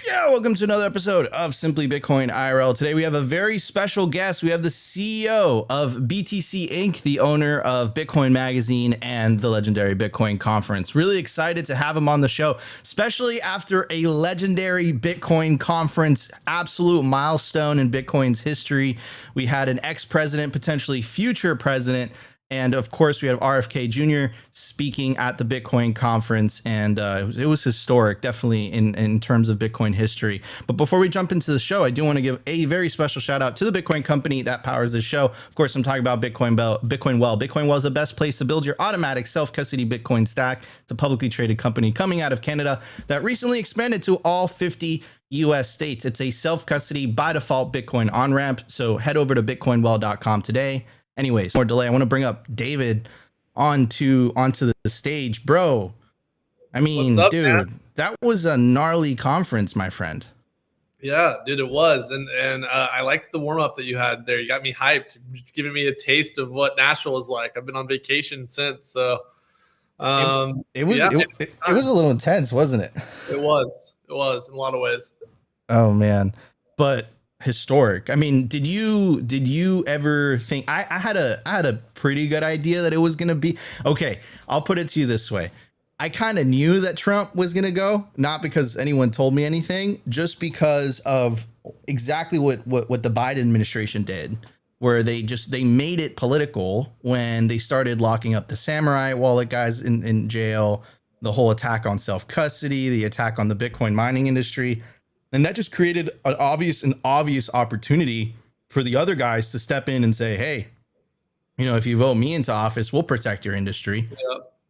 Yeah, welcome to another episode of Simply Bitcoin IRL. Today we have a very special guest. We have the CEO of BTC Inc., the owner of Bitcoin Magazine and the legendary Bitcoin Conference. Really excited to have him on the show, especially after a legendary Bitcoin conference, absolute milestone in Bitcoin's history. We had an ex-president, potentially future president, and of course, we have RFK Jr. speaking at the Bitcoin conference, and it was historic, definitely in terms of Bitcoin history. But before we jump into the show, I do want to give a very special shout out to the Bitcoin company that powers this show. Of course, I'm talking about Bitcoin Well. Bitcoin Well is the best place to build your automatic self-custody Bitcoin stack. It's a publicly traded company coming out of Canada that recently expanded to all 50 US states. It's a self-custody by default Bitcoin on-ramp. So head over to bitcoinwell.com today. Anyways, more delay. I want to bring up David onto the stage, bro. I mean, What's up, dude, man? that was a gnarly conference, my friend. Yeah, dude, it was, and I liked the warm up that you had there. You got me hyped, just giving me a taste of what Nashville is like. I've been on vacation since, so It was yeah, it was a little intense, wasn't it? it was in a lot of ways. Oh man, but historic. I mean, did you ever think I had a pretty good idea that it was gonna be okay? I'll put it to you this way. I kind of knew that Trump was gonna go, not because anyone told me anything, just because of exactly what the Biden administration did, where they made it political when they started locking up the samurai wallet guys in jail, the whole attack on self-custody, the attack on the Bitcoin mining industry. And that just created an obvious opportunity for the other guys to step in and say, hey, if you vote me into office, we'll protect your industry.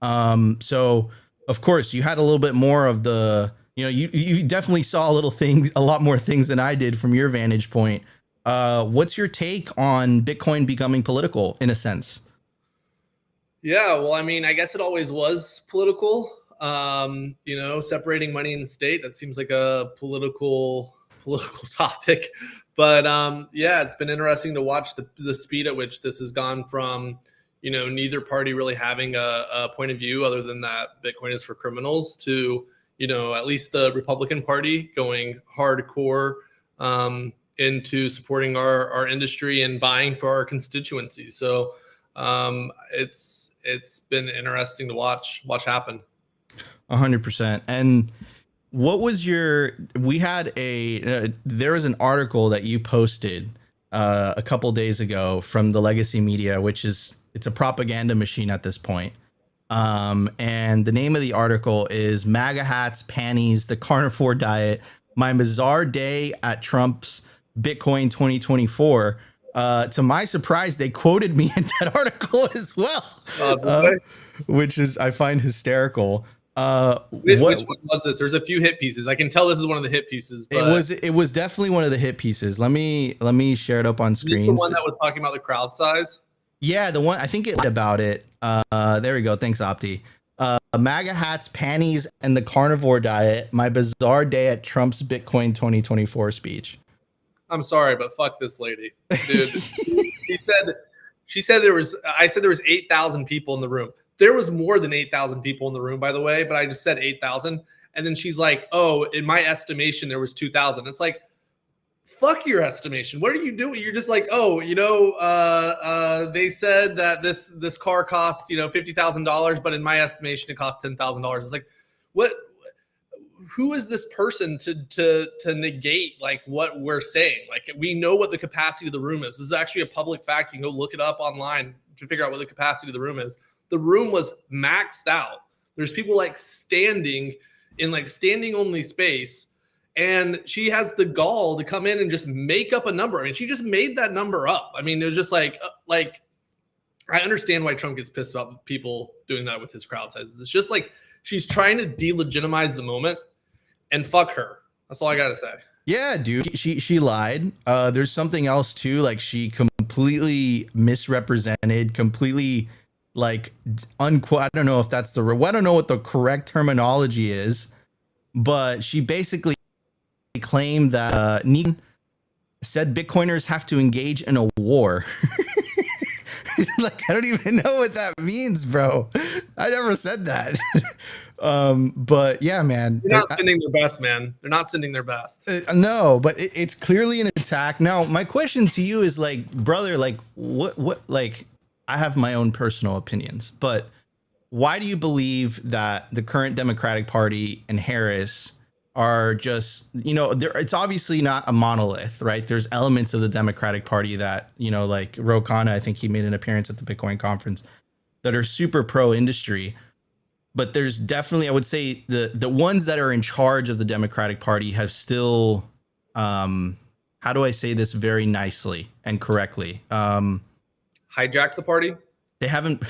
Yeah. So of course you had a little bit more of the, you definitely saw a lot more things than I did from your vantage point. What's your take on Bitcoin becoming political in a sense? Yeah, well, I mean, I guess it always was political. Separating money and state, that seems like a political topic. But yeah, it's been interesting to watch the speed at which this has gone from, neither party really having a point of view other than that Bitcoin is for criminals to, at least the Republican Party going hardcore into supporting our industry and vying for our constituency. So it's been interesting to watch happen. 100%. And what was we had there was an article that you posted a couple days ago from the Legacy Media, it's a propaganda machine at this point. And the name of the article is MAGA Hats, Panties, the Carnivore Diet, My Bizarre Day at Trump's Bitcoin 2024. To my surprise, they quoted me in that article as well, which I find hysterical. Which one was this? There's a few hit pieces. I can tell this is one of the hit pieces. But it was definitely one of the hit pieces. Let me share it up on screen. Is this the one that was talking about the crowd size? Yeah, the one I think it about it. There we go. Thanks, Opti. MAGA Hats, Panties, and the Carnivore Diet. My Bizarre Day at Trump's Bitcoin 2024 speech. I'm sorry, but fuck this lady, dude. she said I said there was 8,000 people in the room. There was more than 8,000 people in the room, by the way, but I just said 8,000. And then she's like, oh, in my estimation, there was 2,000. It's like, fuck your estimation. What are you doing? You're just like, oh, they said that this car costs, $50,000, but in my estimation, it costs $10,000. It's like, what? Who is this person to negate like what we're saying? Like, we know what the capacity of the room is. This is actually a public fact. You can go look it up online to figure out what the capacity of the room is. The room was maxed out. There's people like standing in like standing only space. And she has the gall to come in and just make up a number. I mean, she just made that number up. I mean, it was just like I understand why Trump gets pissed about people doing that with his crowd sizes. It's just like she's trying to delegitimize the moment, and fuck her. That's all I got to say. Yeah, dude, she lied. There's something else too. Like, she completely misrepresented, completely like unquote. I don't know if that's I don't know what the correct terminology is, but she basically claimed that Nico said Bitcoiners have to engage in a war. Like, I don't even know what that means, bro. I never said that. But yeah, man, They're not sending their best, man. They're not sending their best. no, but it's clearly an attack. Now, my question to you is like, brother, like what, like, I have my own personal opinions, but why do you believe that the current Democratic Party and Harris are just, it's obviously not a monolith, right? There's elements of the Democratic Party that, like Ro Khanna, I think he made an appearance at the Bitcoin conference, that are super pro industry. But there's definitely, I would say, the ones that are in charge of the Democratic Party have still, how do I say this very nicely and correctly? Hijack the party. They haven't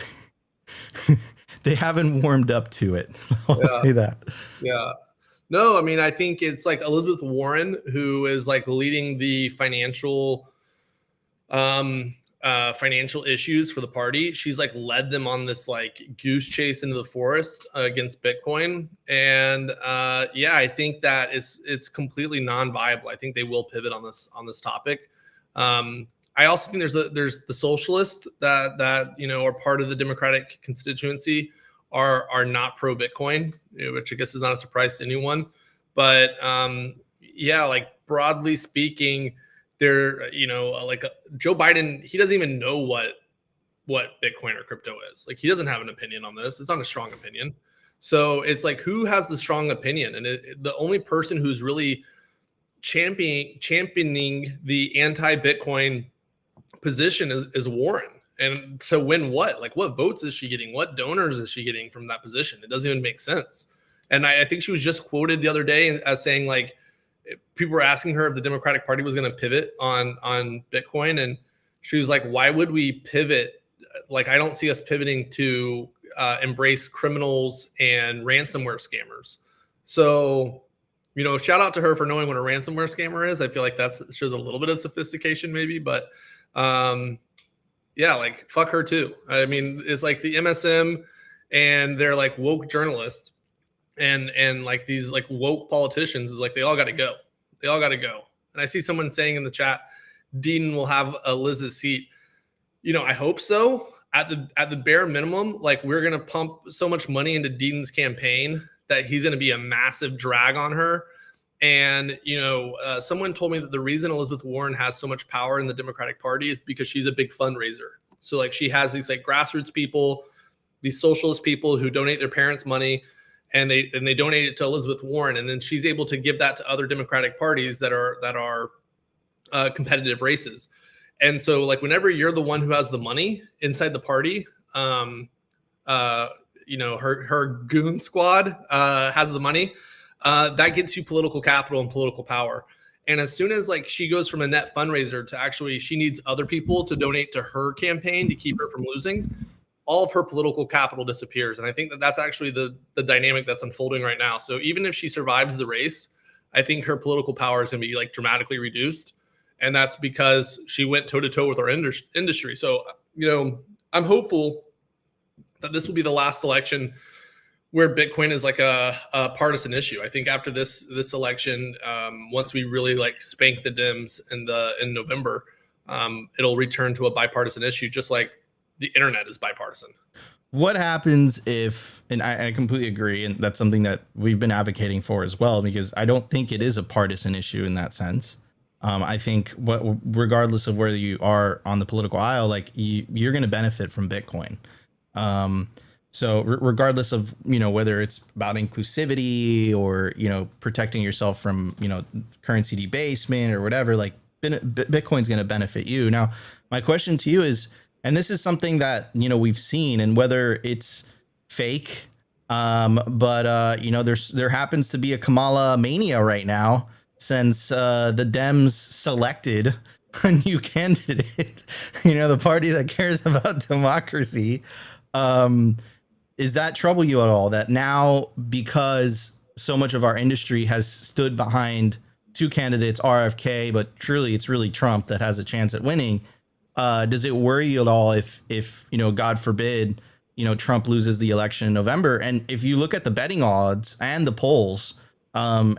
they haven't warmed up to it. I'll say that. Yeah. No, I mean, I think it's like Elizabeth Warren, who is like leading the financial issues for the party. She's like led them on this like goose chase into the forest against Bitcoin. And I think that it's completely non-viable. I think they will pivot on this topic. I also think there's the socialists that are part of the Democratic constituency are not pro Bitcoin, which I guess is not a surprise to anyone. But like broadly speaking, they're like Joe Biden, he doesn't even know what Bitcoin or crypto is. Like he doesn't have an opinion on this. It's not a strong opinion. So it's like, who has the strong opinion? And the only person who's really championing the anti-Bitcoin position is Warren. And to win what? Like what votes is she getting? What donors is she getting from that position? It doesn't even make sense. And I think she was just quoted the other day as saying, like, people were asking her if the Democratic Party was going to pivot on Bitcoin. And she was like, why would we pivot? Like, I don't see us pivoting to embrace criminals and ransomware scammers. So, shout out to her for knowing what a ransomware scammer is. I feel like that shows a little bit of sophistication maybe, but like fuck her too. I mean, it's like the MSM and they're like woke journalists and like these like woke politicians is like, they all got to go. They all got to go. And I see someone saying in the chat, Dean will have a Liz's seat. I hope so. At the bare minimum, like we're going to pump so much money into Dean's campaign that he's going to be a massive drag on her. And, someone told me that the reason Elizabeth Warren has so much power in the Democratic Party is because she's a big fundraiser. So like she has these like grassroots people, these socialist people who donate their parents' money and they donate it to Elizabeth Warren. And then she's able to give that to other Democratic parties that are competitive races. And so like whenever you're the one who has the money inside the party, her goon squad has the money. That gets you political capital and political power. And as soon as like she goes from a net fundraiser to actually she needs other people to donate to her campaign to keep her from losing, all of her political capital disappears. And I think that that's actually the dynamic that's unfolding right now. So even if she survives the race, I think her political power is going to be like dramatically reduced. And that's because she went toe to toe with our industry. So, I'm hopeful that this will be the last election where Bitcoin is like a partisan issue. I think after this election, once we really like spank the Dems in November, it'll return to a bipartisan issue, just like the internet is bipartisan. What happens if, and I completely agree, and that's something that we've been advocating for as well, because I don't think it is a partisan issue in that sense. I think regardless of whether you are on the political aisle, like you're going to benefit from Bitcoin. So regardless of, whether it's about inclusivity or, protecting yourself from, currency debasement or whatever, like Bitcoin's going to benefit you. Now, my question to you is, and this is something that, we've seen, and whether it's fake, but there happens to be a Kamala mania right now since the Dems selected a new candidate, the party that cares about democracy. Is that trouble you at all, that now, because so much of our industry has stood behind two candidates, RFK, but truly it's really Trump that has a chance at winning? Does it worry you at all if God forbid, Trump loses the election in November? And if you look at the betting odds and the polls, and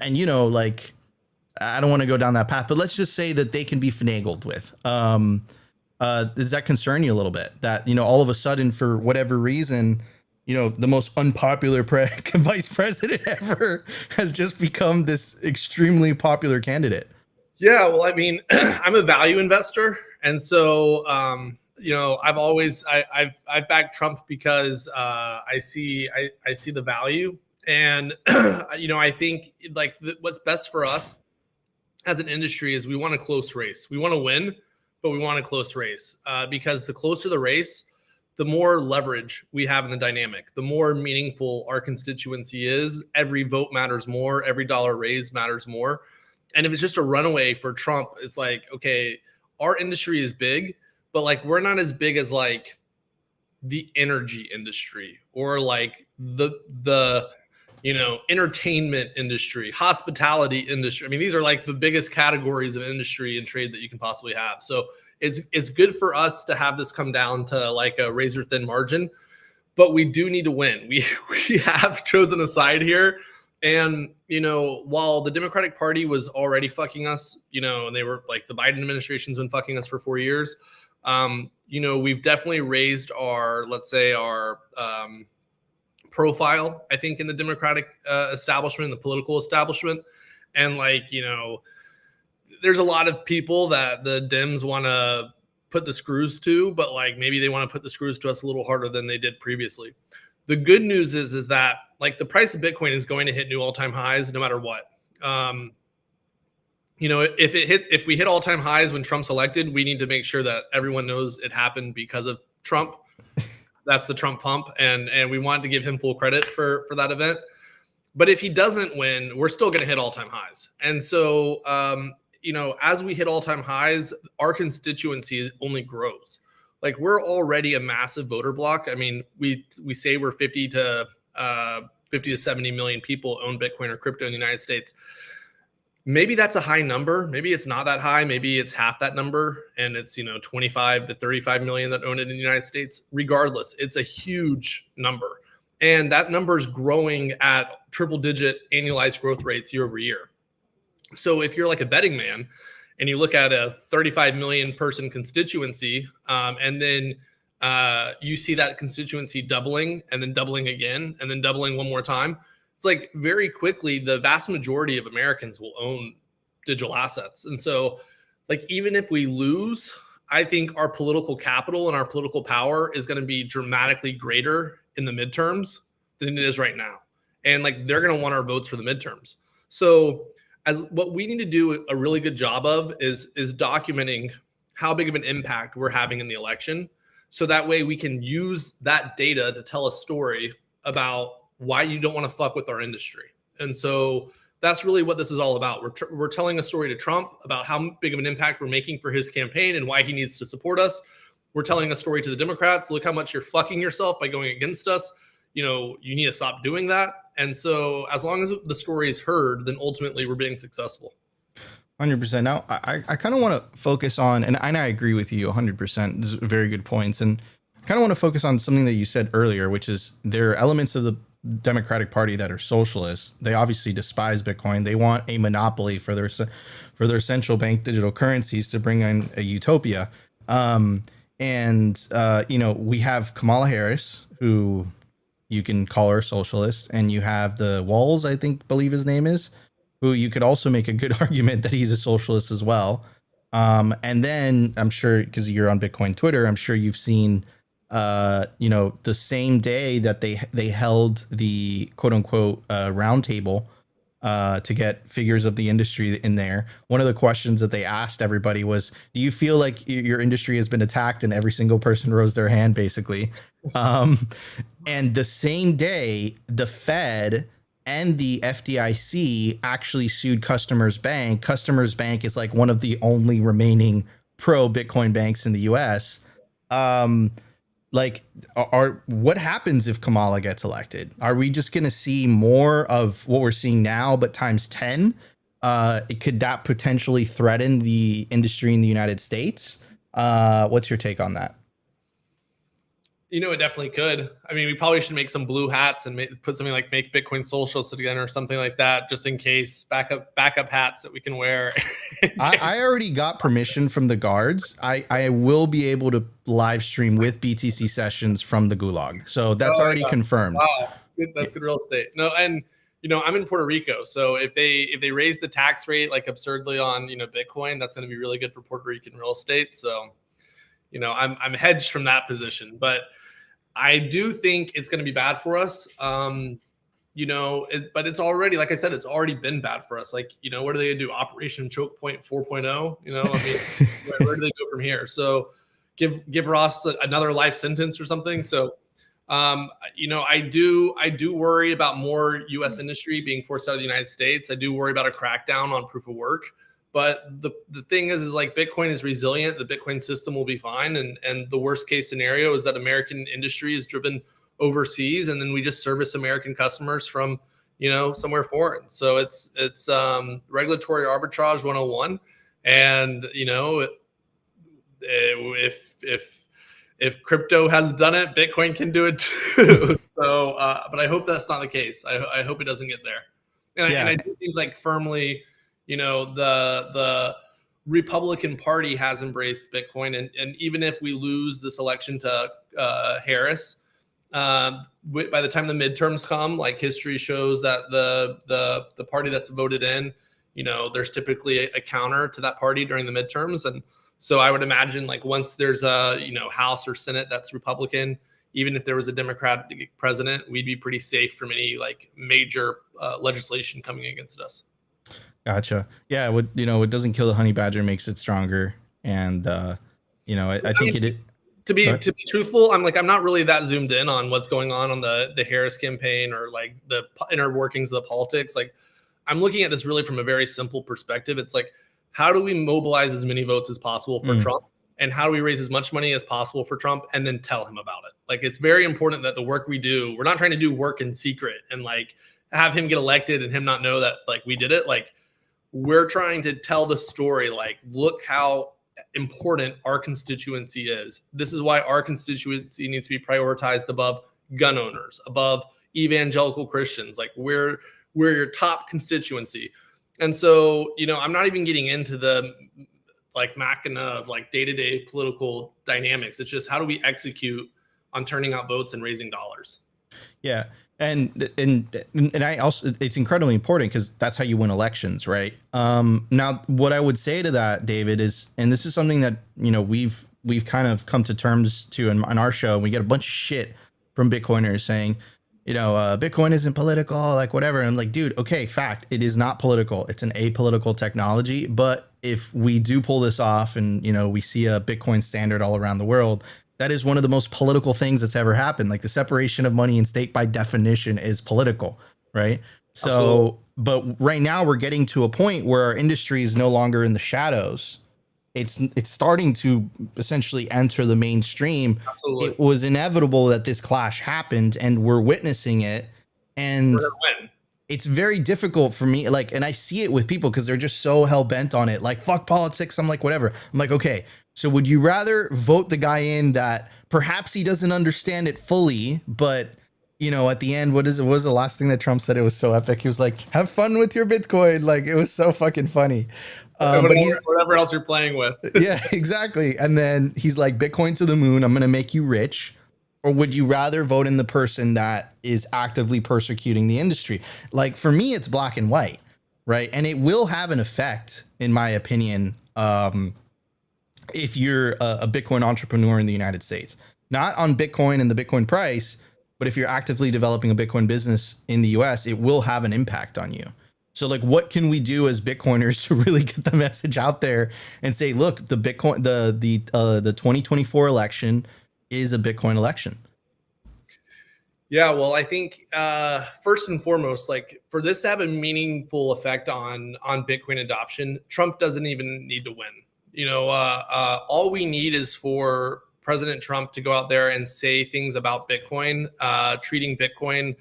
I don't want to go down that path, but let's just say that they can be finagled with. Does that concern you a little bit, that, all of a sudden, for whatever reason, the most unpopular vice president ever has just become this extremely popular candidate. Yeah, well, I mean, I'm a value investor, and so I've backed Trump because I see the value, and I think like what's best for us as an industry is we want a close race. We want to win, but we want a close race because the closer the race, the more leverage we have in the dynamic, the more meaningful our constituency is. Every vote matters more. Every dollar raised matters more. And if it's just a runaway for Trump, it's like, okay, our industry is big, but like we're not as big as like the energy industry or like the entertainment industry, hospitality industry. I mean, these are like the biggest categories of industry and trade that you can possibly have. So it's good for us to have this come down to like a razor thin margin, but we do need to win. We have chosen a side here. And, while the Democratic Party was already fucking us, and they were like the Biden administration's been fucking us for 4 years. We've definitely raised our, let's say our profile, I think, in the Democratic establishment, the political establishment. And there's a lot of people that the Dems want to put the screws to, but like maybe they want to put the screws to us a little harder than they did previously. The good news is that like the price of Bitcoin is going to hit new all-time highs no matter what. If we hit all-time highs when Trump's elected, we need to make sure that everyone knows it happened because of Trump. That's the Trump pump, and we want to give him full credit for that event. But if he doesn't win, we're still going to hit all-time highs. And so, as we hit all-time highs, our constituency only grows. Like we're already a massive voter block. I mean, we say we're 50 to 70 million people own Bitcoin or crypto in the United States. Maybe that's a high number. Maybe it's not that high. Maybe it's half that number, and it's 25 to 35 million that own it in the United States. Regardless, it's a huge number, and that number is growing at triple-digit annualized growth rates year over year. So if you're like a betting man, and you look at a 35 million person constituency, and then you see that constituency doubling and then doubling again and then doubling one more time, it's like very quickly the vast majority of Americans will own digital assets. And so like even if we lose, I think our political capital and our political power is going to be dramatically greater in the midterms than it is right now. And like they're going to want our votes for the midterms. So as what we need to do a really good job of is documenting how big of an impact we're having in the election. So that way we can use that data to tell a story about why you don't want to fuck with our industry. And so that's really what this is all about. We're telling a story to Trump about how big of an impact we're making for his campaign and why he needs to support us. We're telling a story to the Democrats. Look how much you're fucking yourself by going against us. You need to stop doing that. And so as long as the story is heard, then ultimately we're being successful. 100%. Now, I kind of want to focus on, and I agree with you 100%. These are very good points. And I kind of want to focus on something that you said earlier, which is there are elements of the Democratic Party that are socialists. They obviously despise Bitcoin. They want a monopoly for their central bank digital currencies to bring in a utopia. We have Kamala Harris, who you can call her socialist, and you have the Walls, I believe his name is, who you could also make a good argument that he's a socialist as well. And then I'm sure, because you're on Bitcoin Twitter, I'm sure you've seen, the same day that they held the quote unquote roundtable to get figures of the industry in there. One of the questions that they asked everybody was, do you feel like your industry has been attacked? And every single person rose their hand, basically. And the same day, the Fed and the FDIC actually sued Customers Bank. Customers Bank is like one of the only remaining pro Bitcoin banks in the US. What happens if Kamala gets elected? Are we just going to see more of what we're seeing now, but times 10? Could that potentially threaten the industry in the United States? What's your take on that? It definitely could. I mean, we probably should make some blue hats and put something like "Make Bitcoin Social" together or something like that, just in case. Backup hats that we can wear. I already got permission from the guards. I will be able to live stream with BTC sessions from the Gulag, so that's already confirmed. Wow, that's good real estate. No, and I'm in Puerto Rico, so if they raise the tax rate like absurdly on Bitcoin, that's going to be really good for Puerto Rican real estate. So I'm hedged from that position, but I do think it's going to be bad for us. But it's already, like I said, it's already been bad for us. Like, what are they going to do? Operation Choke Point 4.0? I mean, where do they go from here? So give Ross another life sentence or something. So, I do worry about more U.S. industry being forced out of the United States. I do worry about a crackdown on proof of work. But the thing is like Bitcoin is resilient. The Bitcoin system will be fine. And the worst case scenario is that American industry is driven overseas, and then we just service American customers from somewhere foreign. So it's regulatory arbitrage 101. And if crypto has done it, Bitcoin can do it too. So but I hope that's not the case. I hope it doesn't get there. And I do think like firmly, the Republican Party has embraced Bitcoin, and even if we lose this election to Harris, by the time the midterms come, like history shows that the party that's voted in, there's typically a counter to that party during the midterms, and so I would imagine like once there's a House or Senate that's Republican, even if there was a Democratic president, we'd be pretty safe from any like major legislation coming against us. Gotcha. Yeah. What doesn't kill the honey badger makes it stronger. And, I think it. To be truthful, I'm not really that zoomed in on what's going on the Harris campaign or like the inner workings of the politics. Like I'm looking at this really from a very simple perspective. It's like, how do we mobilize as many votes as possible for Trump? And how do we raise as much money as possible for Trump and then tell him about it? Like, it's very important that the work we do, we're not trying to do work in secret and like have him get elected and him not know that like we did it. Like, we're trying to tell the story. Like, look how important our constituency is. This is why our constituency needs to be prioritized above gun owners, above evangelical Christians. Like, we're your top constituency. And so, I'm not even getting into the like machina of like day-to-day political dynamics. It's just how do we execute on turning out votes and raising dollars? Yeah. And I also, it's incredibly important because that's how you win elections, right? Now, what I would say to that, David, is, and this is something that we've kind of come to terms to on our show. We get a bunch of shit from Bitcoiners saying, Bitcoin isn't political, like whatever. And I'm like, dude, okay, fact, it is not political. It's an apolitical technology. But if we do pull this off, and we see a Bitcoin standard all around the world, that is one of the most political things that's ever happened. Like the separation of money and state by definition is political, right? So, absolutely. But right now we're getting to a point where our industry is no longer in the shadows. It's starting to essentially enter the mainstream. Absolutely. It was inevitable that this clash happened, and we're witnessing it. And it's very difficult for me. Like, and I see it with people because they're just so hell bent on it. Like, fuck politics. I'm like, whatever. I'm like, okay. So would you rather vote the guy in that perhaps he doesn't understand it fully, but at the end, what was the last thing that Trump said? It was so epic. He was like, have fun with your Bitcoin. Like, it was so fucking funny. But whatever else you're playing with. Yeah, exactly. And then he's like, Bitcoin to the moon. I'm going to make you rich. Or would you rather vote in the person that is actively persecuting the industry? Like, for me, it's black and white, right? And it will have an effect, in my opinion, if you're a Bitcoin entrepreneur in the United States. Not on Bitcoin and the Bitcoin price, but if you're actively developing a Bitcoin business in the US, it will have an impact on you. So like, what can we do as Bitcoiners to really get the message out there and say, look, the 2024 election is a Bitcoin election? Yeah, well, I think first and foremost, like for this to have a meaningful effect on Bitcoin adoption, Trump doesn't even need to win. All we need is for President Trump to go out there and say things about Bitcoin, treating Bitcoin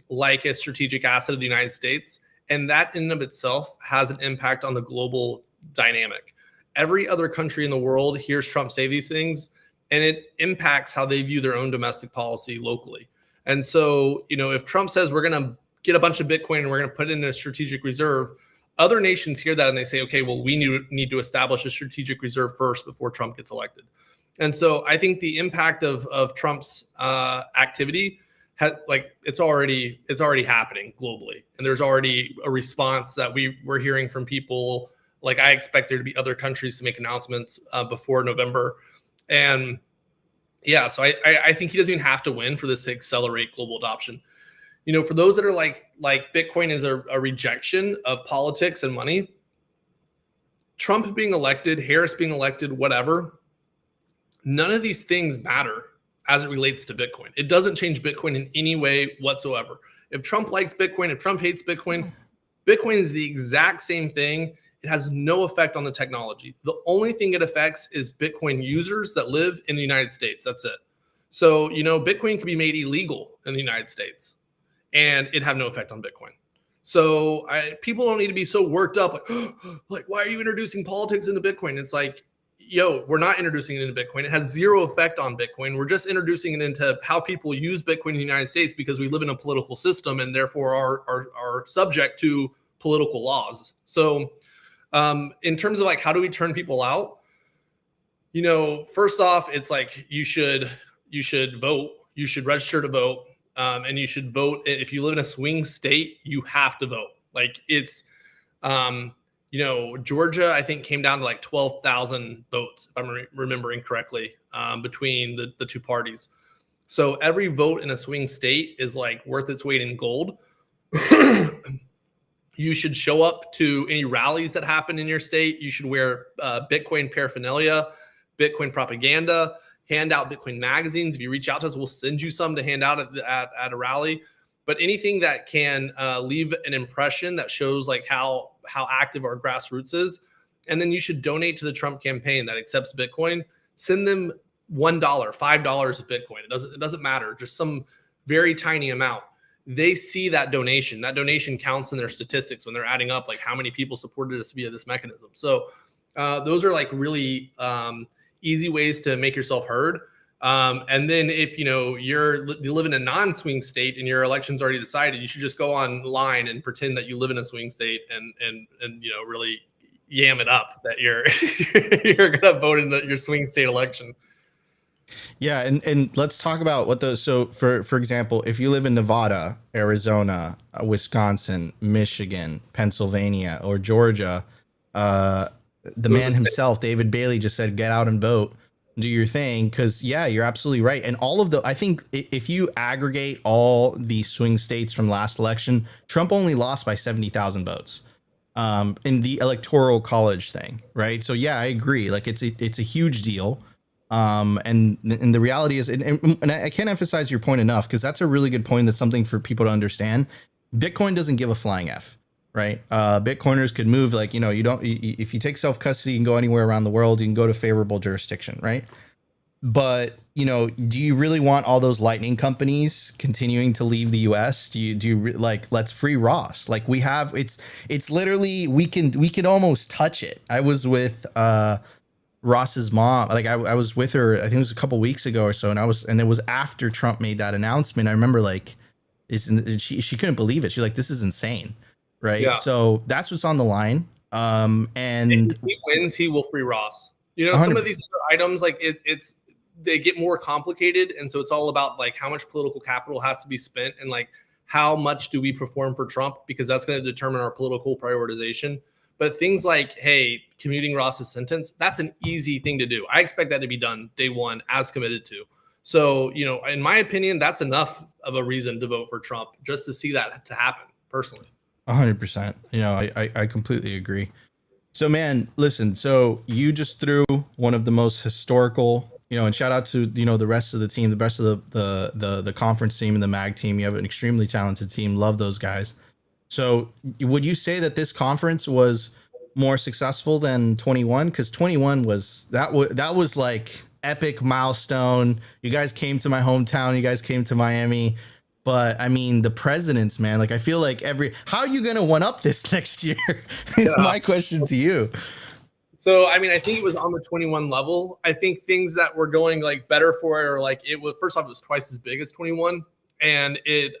like a strategic asset of the United States. And that in and of itself has an impact on the global dynamic. Every other country in the world hears Trump say these things, and it impacts how they view their own domestic policy locally. And so, if Trump says we're going to get a bunch of Bitcoin and we're going to put it in a strategic reserve, other nations hear that and they say, okay, well, we need to establish a strategic reserve first before Trump gets elected. And so I think the impact of Trump's activity has, it's already happening globally, and there's already a response that we're hearing from people. Like, I expect there to be other countries to make announcements before November, and yeah, so I think he doesn't even have to win for this to accelerate global adoption. For those that are like Bitcoin is a rejection of politics and money, Trump being elected, Harris being elected, whatever, none of these things matter as it relates to Bitcoin. It doesn't change Bitcoin in any way whatsoever. If Trump likes Bitcoin, if Trump hates Bitcoin, Bitcoin is the exact same thing. It has no effect on the technology. The only thing it affects is Bitcoin users that live in the United States. That's it. So, Bitcoin can be made illegal in the United States and it have no effect on Bitcoin. So people don't need to be so worked up. Like, why are you introducing politics into Bitcoin? It's like, we're not introducing it into Bitcoin. It has zero effect on Bitcoin. We're just introducing it into how people use Bitcoin in the United States because we live in a political system and therefore are subject to political laws. So in terms of how do we turn people out? First off, it's like you should vote. You should register to vote. And you should vote. If you live in a swing state, you have to vote. It's Georgia, I think, came down to 12,000 votes, if I'm remembering correctly, between the two parties. So every vote in a swing state is worth its weight in gold. You should show up to any rallies that happen in your state. You should wear Bitcoin paraphernalia, Bitcoin propaganda, hand out Bitcoin magazines. If you reach out to us, we'll send you some to hand out at a rally. But anything that can leave an impression that shows how active our grassroots is. And then you should donate to the Trump campaign that accepts Bitcoin. Send them $1, $5 of Bitcoin. It doesn't matter. Just some very tiny amount. They see that donation. That donation counts in their statistics when they're adding up how many people supported us via this mechanism. So those are really easy ways to make yourself heard. And then if you live in a non-swing state and your election's already decided, you should just go online and pretend that you live in a swing state and really yam it up that you're you're gonna vote in your swing state election. Yeah, and let's talk about what those. So for example, if you live in Nevada, Arizona, Wisconsin, Michigan, Pennsylvania, or Georgia, the man himself, David Bailey, just said, get out and vote, do your thing. Because yeah, you're absolutely right. And I think if you aggregate all the swing states from last election, Trump only lost by 70,000 votes in the electoral college thing, right? So yeah, I agree. It's a huge deal. And the reality is, and I can't emphasize your point enough, because that's a really good point. That's something for people to understand. Bitcoin doesn't give a flying F, right? Bitcoiners could move, if you take self-custody, you can go anywhere around the world, you can go to favorable jurisdiction, right? But, do you really want all those lightning companies continuing to leave the US? Let's free Ross. It's literally, we can almost touch it. I was with, Ross's mom, I was with her, I think it was a couple weeks ago or so, and it was after Trump made that announcement. I remember she couldn't believe it. She's like, this is insane, right? Yeah. So that's what's on the line. And if he wins, he will free Ross. 100%. Some of these other items, they get more complicated, and so it's all about how much political capital has to be spent and how much do we perform for Trump, because that's going to determine our political prioritization. But things like, hey, commuting Ross's sentence, that's an easy thing to do. I expect that to be done day one as committed to. So, in my opinion, that's enough of a reason to vote for Trump, just to see that to happen personally. 100%. I completely agree. So, man, listen, so you just threw one of the most historical, and shout out to, the rest of the team, the rest of the conference team and the MAG team. You have an extremely talented team. Love those guys. So would you say that this conference was more successful than 21? Because 21 was epic milestone. You guys came to my hometown. You guys came to Miami. But I mean, the presidents, man, I feel like how are you going to one up this next year is my question to you. So, I mean, I think it was on the 21 level. I think things that were going like better for it, or like it was, first off, it was twice as big as 21, and it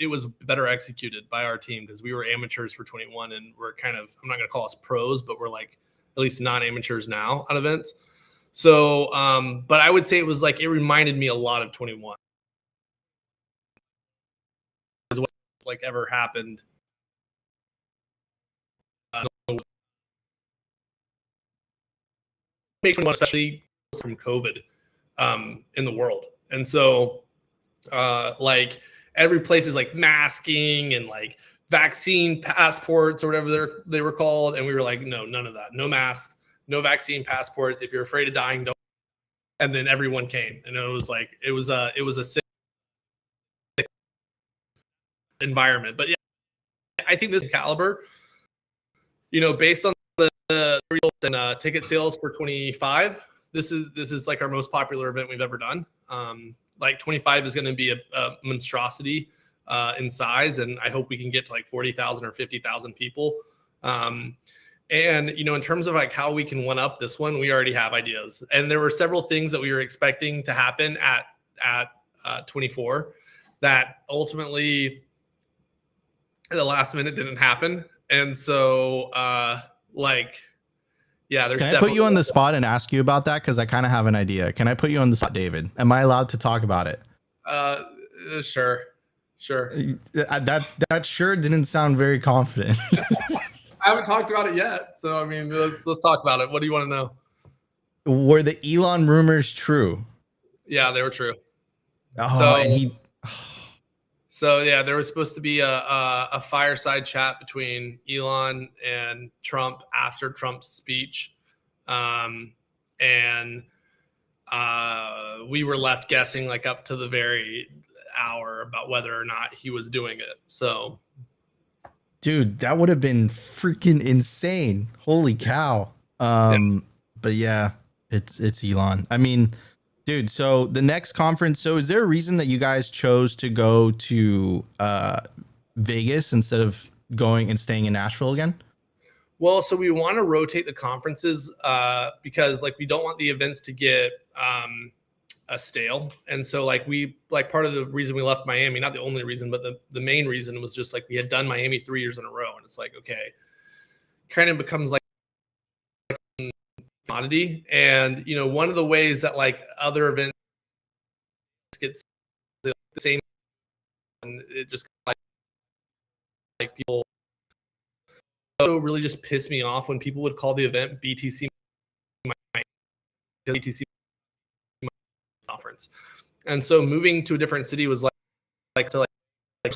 was better executed by our team because we were amateurs for 21, and we're kind of, I'm not gonna call us pros, but we're like at least non-amateurs now at events. So, but I would say it was like, it reminded me a lot of 21. Like ever happened. Especially from COVID in the world. And so like every place is like masking and like vaccine passports or whatever they were called. And we were like, no, none of that. No masks, no vaccine passports. If you're afraid of dying, don't. And then everyone came. And it was like, it was a sick environment. But yeah, I think this caliber, you know, based on the results and ticket sales for 25, this is like our most popular event we've ever done. Like 25 is going to be a monstrosity in size, and I hope we can get to like 40,000 or 50,000 people. And you know, in terms of like how we can one up this one, we already have ideas, and there were several things that we were expecting to happen at 24 that ultimately at the last minute didn't happen. And so like, yeah, there's. Can I put you on the spot and ask you about that? Because I kind of have an idea. Can I put you on the spot, David? Am I allowed to talk about it? Sure. That sure didn't sound very confident. I haven't talked about it yet, so I mean, let's talk about it. What do you want to know? Were the Elon rumors true? Yeah, they were true. Oh, So yeah, there was supposed to be a fireside chat between Elon and Trump after Trump's speech, and we were left guessing like up to the very hour about whether or not he was doing it. So, dude, that would have been freaking insane! Holy cow! Yeah. But yeah, it's Elon. I mean, dude, so the next conference, so is there a reason that you guys chose to go to Vegas instead of going and staying in Nashville again? Well, so we want to rotate the conferences because like we don't want the events to get a stale. And so like part of the reason we left Miami, not the only reason, but the main reason was just like we had done Miami 3 years in a row. And it's like, okay, kind of becomes like commodity. And, you know, one of the ways that like other events get the same, and it just like people really just pissed me off when people would call the event BTC conference. And so moving to a different city was like to like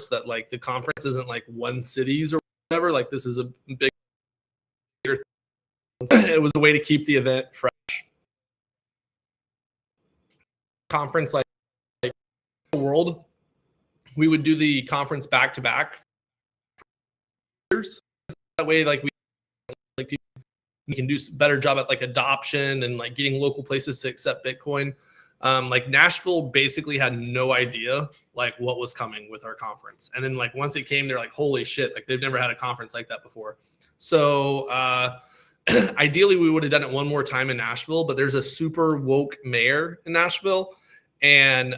that like the conference isn't like one city's or whatever. Like this is a bigger it was a way to keep the event fresh. Conference like the world, we would do the conference back to back years. That way, like we can do a better job at like adoption and like getting local places to accept Bitcoin. Like Nashville basically had no idea like what was coming with our conference. And then like once it came, they're like, holy shit, like they've never had a conference like that before. So ideally we would have done it one more time in Nashville, but there's a super woke mayor in Nashville and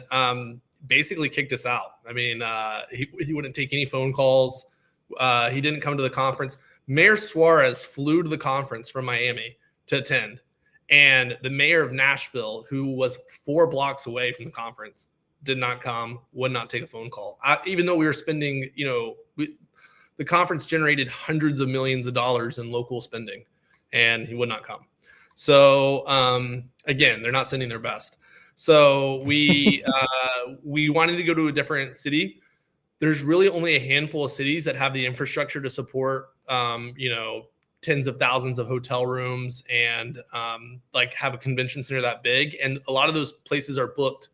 basically kicked us out. I mean, he wouldn't take any phone calls. He didn't come to the conference. Mayor Suarez flew to the conference from Miami to attend. And the mayor of Nashville, who was 4 blocks away from the conference, did not come, would not take a phone call. Even though we were spending, you know, the conference generated hundreds of millions of dollars in local spending, and he would not come. So again, they're not sending their best. So we wanted to go to a different city. There's really only a handful of cities that have the infrastructure to support, you know, tens of thousands of hotel rooms and like have a convention center that big. And a lot of those places are booked,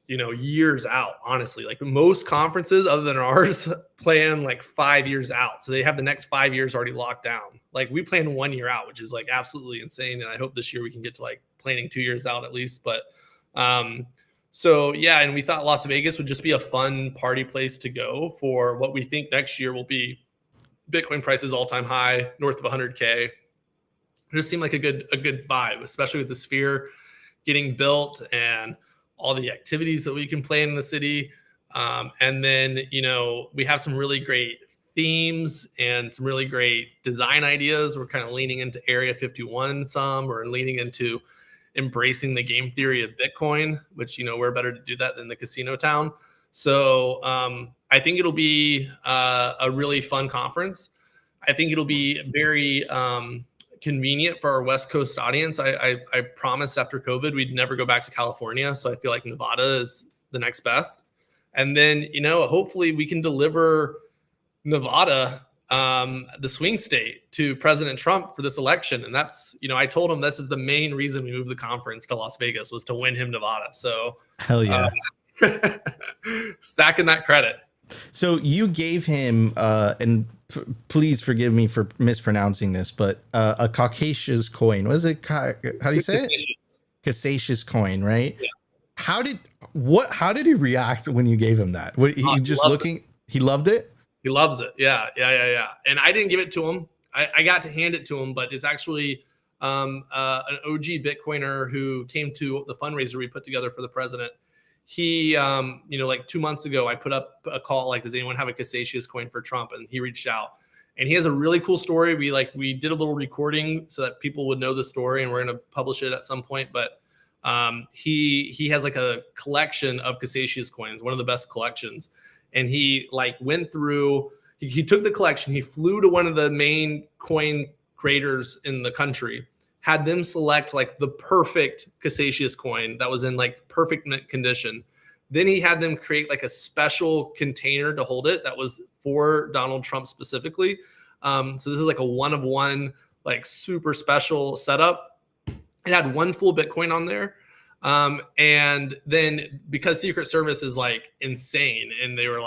you know, years out, honestly. Like most conferences other than ours plan like 5 years out. So they have the next 5 years already locked down. Like we plan 1 year out, which is like absolutely insane. And I hope this year we can get to like planning 2 years out at least. But so yeah, and we thought Las Vegas would just be a fun party place to go for what we think next year will be Bitcoin prices all-time high, north of 100K. It just seemed like a good vibe, especially with the Sphere getting built and all the activities that we can plan in the city. And then, we have some really great themes and some really great design ideas. We're kind of leaning into Area 51 some. We're leaning into embracing the game theory of Bitcoin, which, we're better to do that than the casino town. So I think it'll be a really fun conference. I think it'll be very convenient for our West Coast audience. I promised after COVID we'd never go back to California, so I feel like Nevada is the next best. And then, hopefully we can deliver Nevada, the swing state, to President Trump for this election. And that's, I told him this is the main reason we moved the conference to Las Vegas, was to win him Nevada. So hell yeah. Stacking that credit. So you gave him, and please forgive me for mispronouncing this, but a Caucasus coin. Was it? How do you say it? Caucasus coin, right? Yeah. How did he react when you gave him that? What, he just looking? He loved it. He loves it. Yeah. And I didn't give it to him. I got to hand it to him, but it's actually an OG Bitcoiner who came to the fundraiser we put together for the president. He, like 2 months ago, I put up a call, like, does anyone have a Caucasus coin for Trump? And he reached out, and he has a really cool story. We did a little recording so that people would know the story, and we're going to publish it at some point. But he has like a collection of Caucasus coins, one of the best collections. And he went through, he took the collection, he flew to one of the main coin creators in the country, had them select the perfect Caucasus coin that was in perfect mint condition. Then he had them create a special container to hold it that was for Donald Trump specifically. So this is a one-of-one, super special setup. It had one full Bitcoin on there. And then because Secret Service is insane, and they were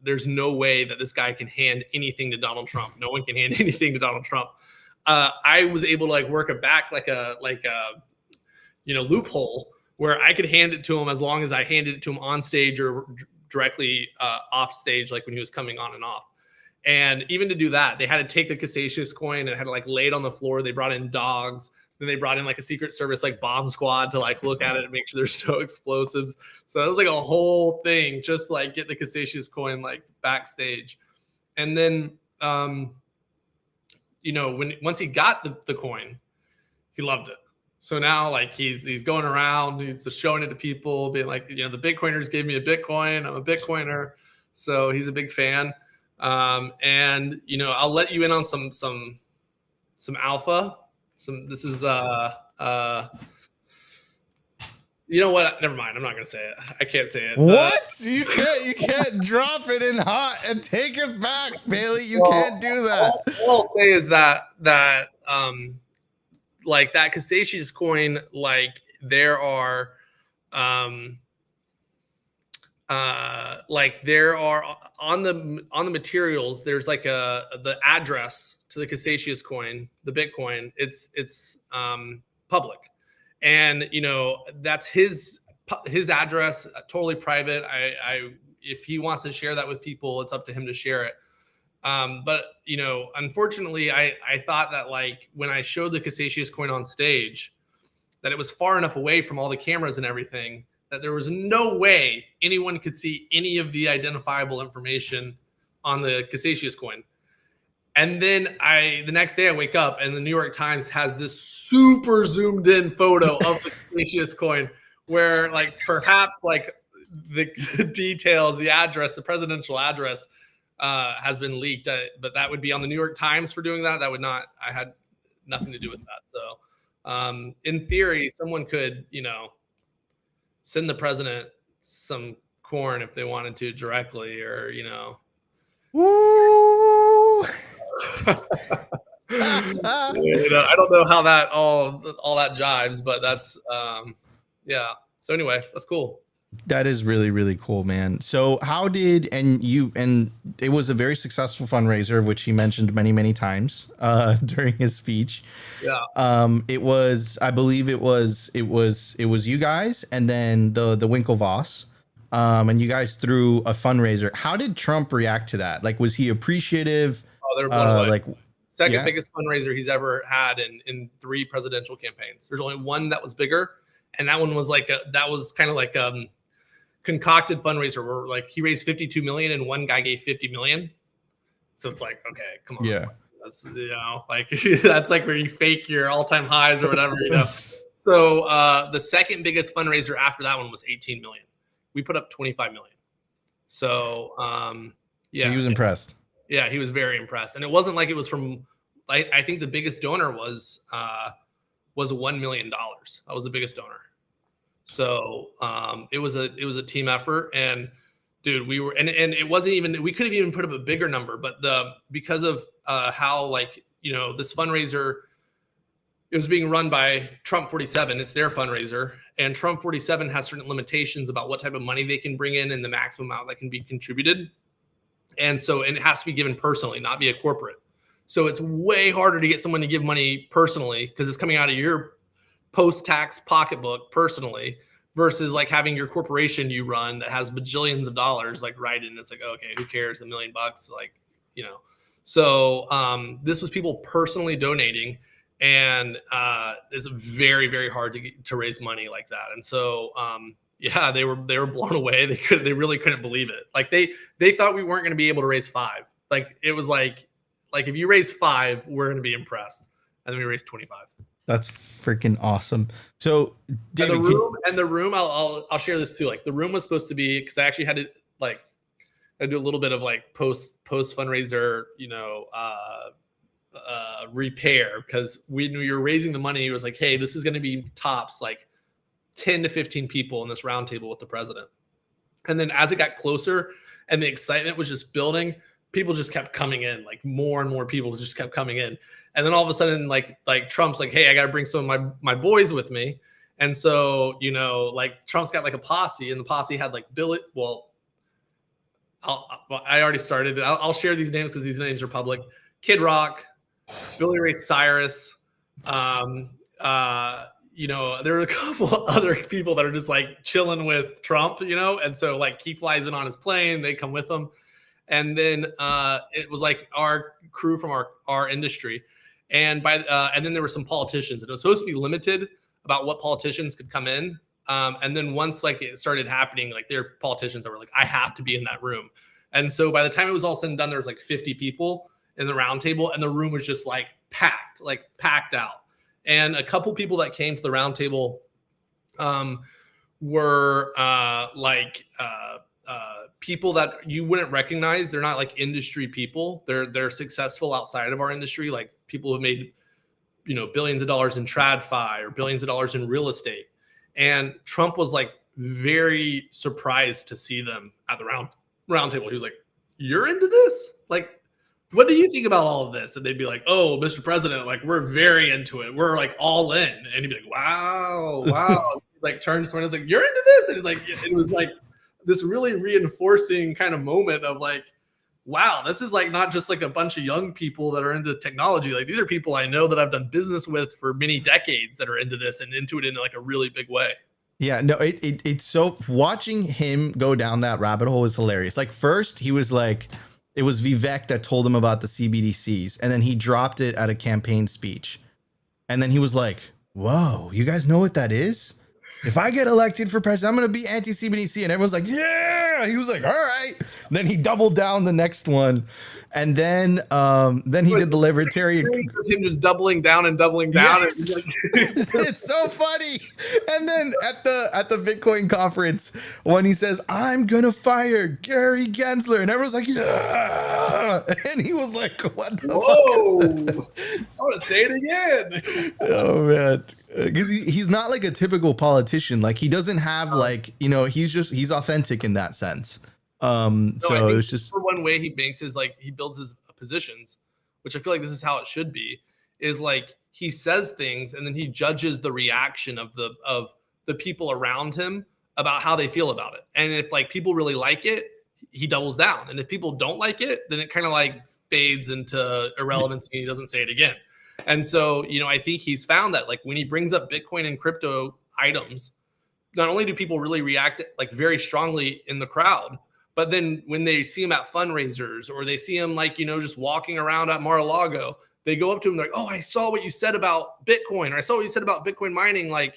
there's no way that this guy can hand anything to Donald Trump. No one can hand anything to Donald Trump. I was able to work it back like a loophole where I could hand it to him as long as I handed it to him on stage or directly off stage, when he was coming on and off. And even to do that, they had to take the Caucasus coin and had to lay it on the floor. They brought in dogs. Then they brought in a Secret Service bomb squad to look at it and make sure there's no explosives. So it was a whole thing, just get the Caucasus coin backstage. And then once he got the coin, he loved it. So now he's going around, he's just showing it to people, being the Bitcoiners gave me a Bitcoin. I'm a Bitcoiner. So he's a big fan. And I'll let you in on some alpha. This is you know what? Never mind. I'm not gonna say it. I can't say it. What? You can't drop it in hot and take it back, Bailey. You can't do that. All I'll say is that that Caucasus coin, there are there are on the materials, there's the address to the Caucasus coin, the Bitcoin. It's public. And that's his address, totally private. If he wants to share that with people, it's up to him to share it. But unfortunately, I thought that when I showed the Caucasus coin on stage, that it was far enough away from all the cameras and everything that there was no way anyone could see any of the identifiable information on the Caucasus coin. And then the next day I wake up and the New York Times has this super zoomed in photo of the Caucasus coin where perhaps the details, the address, the presidential address has been leaked. But that would be on the New York Times for doing that. That would not, I had nothing to do with that. So in theory, someone could, send the president some corn if they wanted to directly, or, Woo! I don't know how that all that jives, but that's yeah. So anyway, that's cool. That is really, really cool, man. So how did, and it was a very successful fundraiser, of which he mentioned many, many times during his speech. Yeah. It was, I believe it was you guys and then the Winklevoss. And you guys threw a fundraiser. How did Trump react to that? Was he appreciative? Oh, they're blown away. Second Yeah. biggest fundraiser he's ever had in 3 presidential campaigns. There's only one that was bigger, and that one was like that was kind of like concocted fundraiser where like he raised 52 million and one guy gave 50 million. So it's like, okay, come on. Yeah. That's, you know, like that's like where you fake your all-time highs or whatever, you know. So the second biggest fundraiser after that one was 18 million. We put up 25 million. So yeah. He was impressed. Yeah, he was very impressed. And it wasn't like it was from I think the biggest donor was $1 million. That was the biggest donor. So it was a team effort, and dude, we were and it wasn't even, we could have even put up a bigger number, but because of how, like, you know, this fundraiser, it was being run by Trump 47. It's their fundraiser, and Trump 47 has certain limitations about what type of money they can bring in and the maximum amount that can be contributed. And it has to be given personally, not via corporate. So it's way harder to get someone to give money personally because it's coming out of your post-tax pocketbook personally versus like having your corporation you run that has bajillions of dollars like right in. It's like, okay, who cares? $1 million, like, you know. So this was people personally donating, and it's very, very hard to raise money like that. And so yeah, they were blown away. They really couldn't believe it. Like they thought we weren't going to be able to raise 5. Like it was like if you raise 5, we're going to be impressed. And then we raised 25. That's freaking awesome. So David, the room, I'll share this too. Like the room was supposed to be, because I actually had to like I do a little bit of like post fundraiser, you know, repair, because when we were raising the money, it was like, hey, this is going to be tops like 10 to 15 people in this roundtable with the president. And then as it got closer and the excitement was just building, people just kept coming in, like more and more people just kept coming in. And then all of a sudden, like Trump's like, hey, I got to bring some of my boys with me. And so, you know, like Trump's got like a posse, and the posse had like Billy. Well, I already started. I'll share these names because these names are public. Kid Rock, Billy Ray Cyrus. You know, there are a couple other people that are just like chilling with Trump, you know, and so like he flies in on his plane, they come with him. And then it was like our crew from our industry. And and then there were some politicians, and it was supposed to be limited about what politicians could come in. And then once like it started happening, like there are politicians that were like, I have to be in that room. And so by the time it was all said and done, there was like 50 people in the round table, and the room was just like packed out. And a couple people that came to the round table were people that you wouldn't recognize. They're not like industry people. They're successful outside of our industry, like people who have made, you know, billions of dollars in TradFi or billions of dollars in real estate. And Trump was like very surprised to see them at the round table. He was like, "You're into this? Like, what do you think about all of this?" And they'd be like, "Oh, Mr. President, like we're very into it. We're like all in." And he'd be like, "Wow." Like turns to someone and is like, "You're into this?" And it's like, it was like this really reinforcing kind of moment of like, wow, this is like not just like a bunch of young people that are into technology. Like these are people I know that I've done business with for many decades that are into this and into it in like a really big way. Yeah, no, it's so, watching him go down that rabbit hole was hilarious. Like first he was like, it was Vivek that told him about the CBDCs, and then he dropped it at a campaign speech. And then he was like, whoa, you guys know what that is? If I get elected for president, I'm going to be anti-CBDC. And everyone's like, yeah. He was like, all right. And then he doubled down the next one. And then he did the libertarian. With him just doubling down and doubling down. Yes. It's so funny. And then at the Bitcoin conference, when he says, I'm going to fire Gary Gensler, and everyone's like, yeah. And he was like, what the fuck? I want to say it again. Oh, man. Because he's not like a typical politician. Like he doesn't have like, you know, he's authentic in that sense. So it was just one way he banks is like he builds his positions, which I feel like this is how it should be, is like he says things and then he judges the reaction of the people around him about how they feel about it. And if like people really like it, he doubles down. And if people don't like it, then it kind of like fades into irrelevancy and he doesn't say it again. And so, you know, I think he's found that like when he brings up Bitcoin and crypto items, not only do people really react like very strongly in the crowd, but then when they see him at fundraisers or they see him like, you know, just walking around at Mar-a-Lago, they go up to him, they're like, oh, I saw what you said about Bitcoin, or I saw what you said about Bitcoin mining, I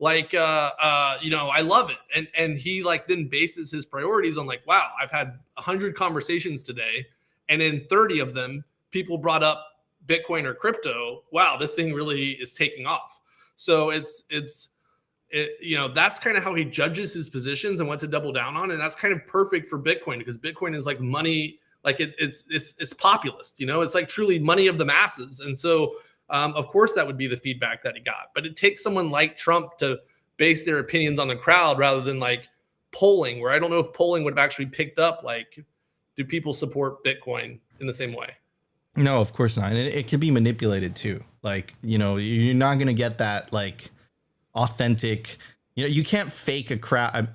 love it. And he like then bases his priorities on like, wow, I've had 100 conversations today, and in 30 of them, people brought up Bitcoin or crypto. Wow, this thing really is taking off. So that's kind of how he judges his positions and what to double down on. And that's kind of perfect for Bitcoin, because Bitcoin is like money, like it's populist, it's like truly money of the masses. And so, of course, that would be the feedback that he got. But it takes someone like Trump to base their opinions on the crowd rather than like polling, where I don't know if polling would have actually picked up, like, do people support Bitcoin in the same way? No, of course not. And it can be manipulated too. Like, you're not going to get that like authentic, you can't fake a crowd.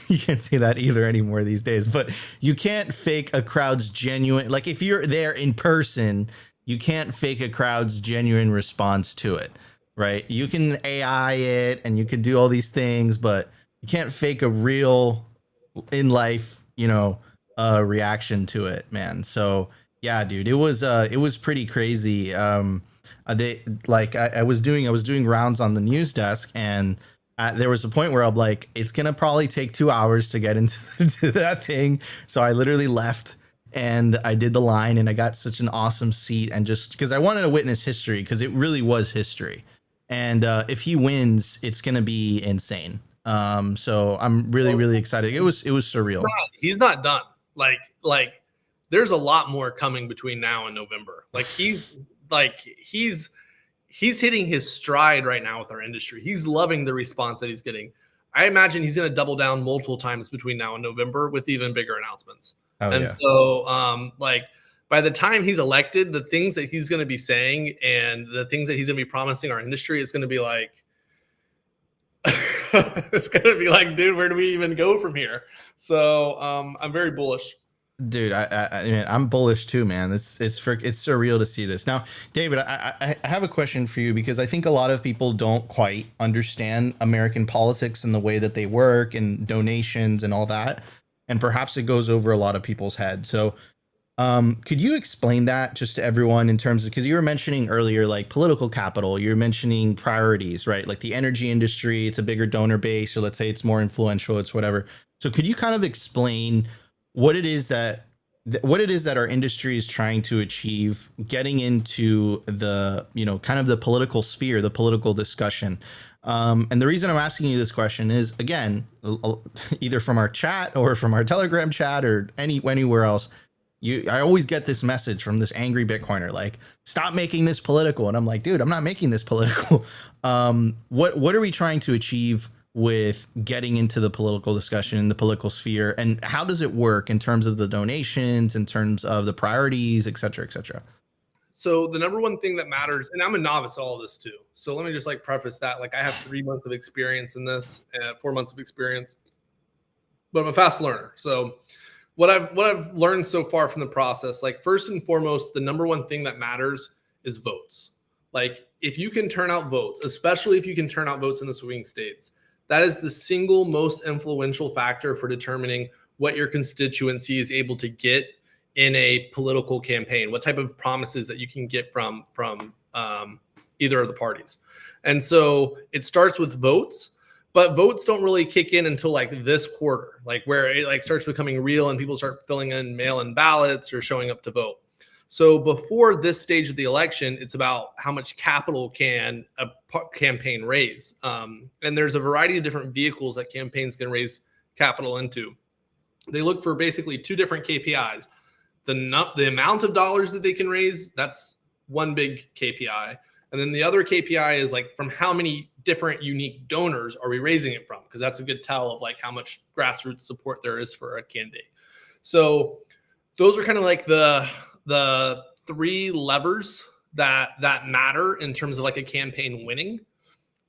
You can't say that either anymore these days, but you can't fake a crowd's genuine, like if you're there in person, you can't fake a crowd's genuine response to it, right? You can AI it and you could do all these things, but you can't fake a real in life, reaction to it, man. So yeah, dude, it was pretty crazy. I was doing rounds on the news desk, and there was a point where I'm like, it's gonna probably take 2 hours to get into that thing. So I literally left and I did the line, and I got such an awesome seat, and just because I wanted to witness history, because it really was history. And if he wins, it's gonna be insane. So I'm really excited. It was surreal. He's not done. Like there's a lot more coming between now and November. He's hitting his stride right now with our industry. He's loving the response that he's getting. I imagine he's going to double down multiple times between now and November with even bigger announcements. So by the time he's elected, the things that he's going to be saying and the things that he's going to be promising our industry is going to be like, it's going to be like, dude, where do we even go from here? So I'm very bullish. Dude, I'm bullish too, man. It's surreal to see this. Now, David, I have a question for you, because I think a lot of people don't quite understand American politics and the way that they work and donations and all that. And perhaps it goes over a lot of people's heads. So could you explain that just to everyone in terms of, because you were mentioning earlier, like political capital, you're mentioning priorities, right? Like the energy industry, it's a bigger donor base, or let's say it's more influential, it's whatever. So could you kind of explain what it is that our industry is trying to achieve, getting into the, kind of the political sphere, the political discussion? And the reason I'm asking you this question is, again, either from our chat or from our Telegram chat or anywhere else, I always get this message from this angry Bitcoiner, like, stop making this political. And I'm like, dude, I'm not making this political. What are we trying to achieve with getting into the political discussion in the political sphere, and how does it work in terms of the donations, in terms of the priorities, et cetera, et cetera? So the number one thing that matters, and I'm a novice at all of this too, so let me just like preface that, like I have 3 months of experience in this, 4 months of experience, but I'm a fast learner. So what I've learned so far from the process, like first and foremost, the number one thing that matters is votes. Like if you can turn out votes, especially if you can turn out votes in the swing states, that is the single most influential factor for determining what your constituency is able to get in a political campaign, what type of promises that you can get from either of the parties. And so it starts with votes, but votes don't really kick in until like this quarter, like where it like starts becoming real and people start filling in mail-in ballots or showing up to vote. So before this stage of the election, it's about how much capital can a campaign raise. And there's a variety of different vehicles that campaigns can raise capital into. They look for basically 2 different KPIs. The amount of dollars that they can raise, that's one big KPI. And then the other KPI is like from how many different unique donors are we raising it from? Because that's a good tell of like how much grassroots support there is for a candidate. So those are kind of like the 3 levers that matter in terms of like a campaign winning.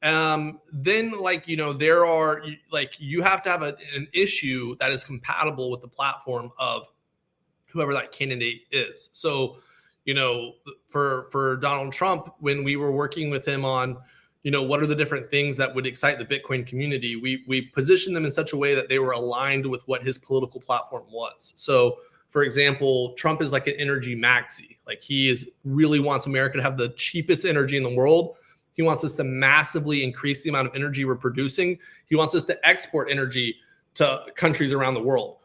Then like, there are like, you have to have an issue that is compatible with the platform of whoever that candidate is. So, for Donald Trump, when we were working with him on, what are the different things that would excite the Bitcoin community, we positioned them in such a way that they were aligned with what his political platform was. So For example, Trump is like an energy maxi. Like he really wants America to have the cheapest energy in the world. He wants us to massively increase the amount of energy we're producing. He wants us to export energy to countries around the world.